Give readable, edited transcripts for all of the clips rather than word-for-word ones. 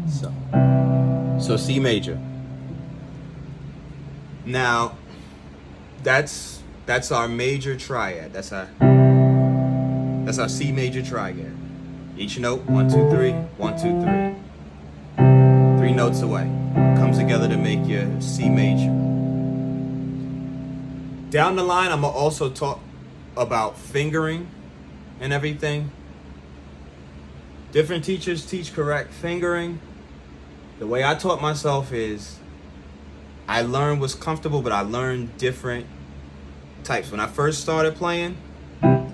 So C major. Now, that's our major triad. That's our C major triad. Each note, 1, 2, 3, 1, 2, 3. 3 notes away. Comes together to make your C major. Down the line, I'm gonna also talk about fingering and everything. Different teachers teach correct fingering. The way I taught myself is I learned what's comfortable, but I learned different types. When I first started playing, I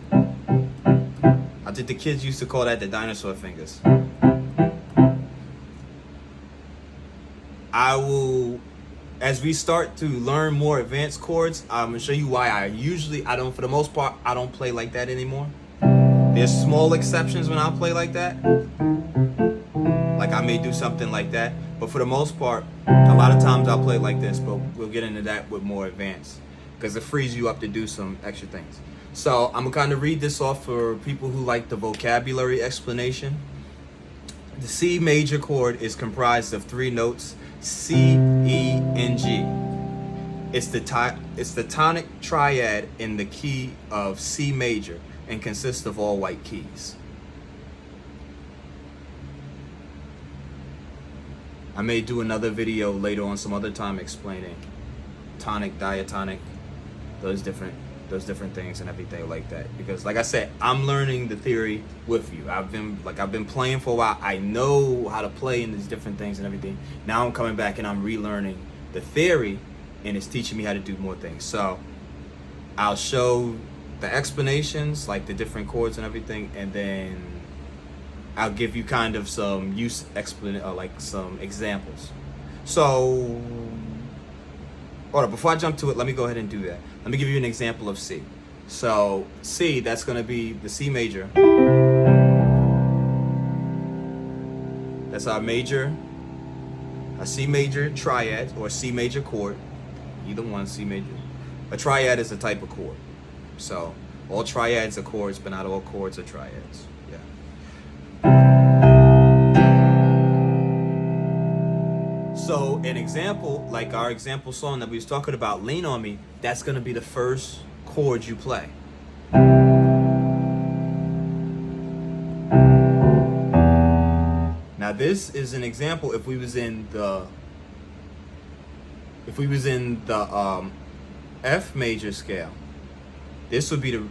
think the kids used to call that the dinosaur fingers. I will, as we start to learn more advanced chords, I'm gonna show you why for the most part, I don't play like that anymore. There's small exceptions when I play like that. Like I may do something like that, but for the most part, a lot of times I'll play like this, but we'll get into that with more advanced, because it frees you up to do some extra things. So I'm gonna kind of read this off for people who like the vocabulary explanation. The C major chord is comprised of 3 notes, C, E, and G. It's the tonic triad in the key of C major and consists of all white keys. I may do another video later on some other time explaining tonic, diatonic, those different things and everything like that. Because like I said, I'm learning the theory with you. I've been playing for a while. I know how to play in these different things and everything. Now I'm coming back and I'm relearning the theory, and it's teaching me how to do more things. So I'll show the explanations, like the different chords and everything, and then I'll give you kind of some some examples. So, hold on, before I jump to it, let me go ahead and do that. Let me give you an example of C. So C, that's going to be the C major. That's our C major triad, or C major chord. Either one, C major. A triad is a type of chord. So all triads are chords, but not all chords are triads. Yeah. So an example, like our example song that we was talking about, Lean on Me, that's going to be the first chord you play. Now this is an example if we was in the F major scale. This would be the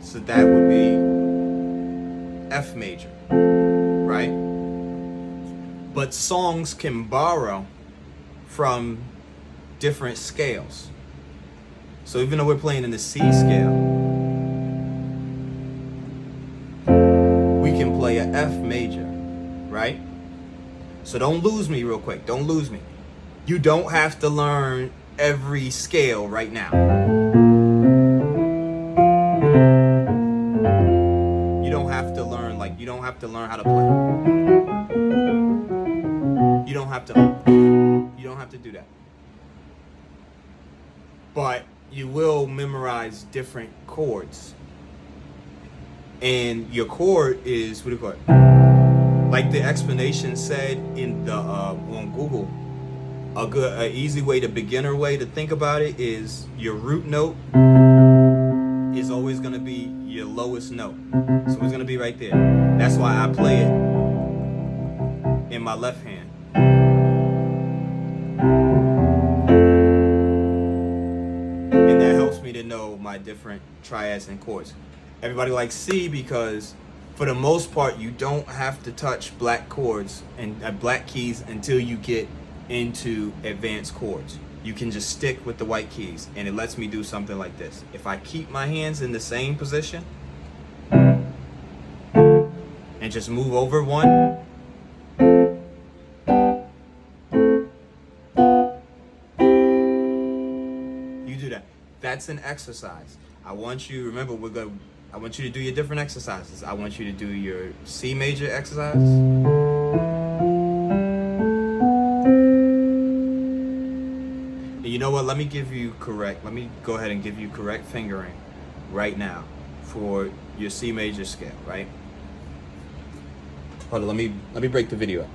so that would be F major, right? But songs can borrow from different scales. So even though we're playing in the C scale, we can play a F major, right? So don't lose me real quick. Don't lose me. You don't have to learn every scale right now. You don't have to learn how to play. You don't have to do that. But you will memorize different chords. And your chord is, what do you call it? Like the explanation said in the on Google, a easy way, beginner way to think about it is your root note is always going to be your lowest note. So it's going to be right there. That's why I play it in my left hand. And that helps me to know my different triads and chords. Everybody likes C because for the most part you don't have to touch black chords and black keys until you get into advanced chords. You can just stick with the white keys, and it lets me do something like this. If I keep my hands in the same position and just move over one, you do that. That's an exercise. I want you, remember, I want you to do your different exercises. I want you to do your C major exercise. You know what? Let me go ahead and give you correct fingering right now for your C major scale, right? Hold on, let me break the video up.